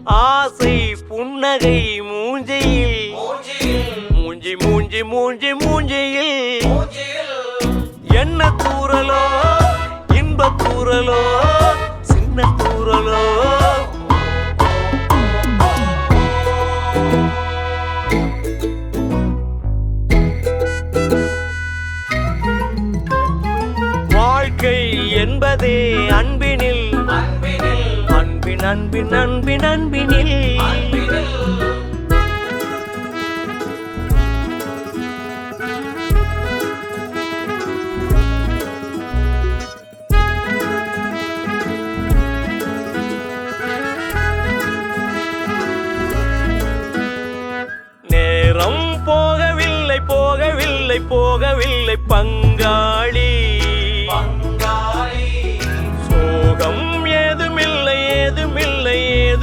ஆசை புன்னகை மூஞ்சியில் மூஞ்சி மூஞ்சி மூஞ்சி மூஞ்சியில் என்ன தூரலோ இன்ப தூரலோ சின்ன தூரலோ வாழ்க்கை என்பதே அன்பினில் அன்பின் அன்பின் அன்பின் அன்பினில் நேரம் போகவில்லை போகவில்லை போகவில்லை பங்காளி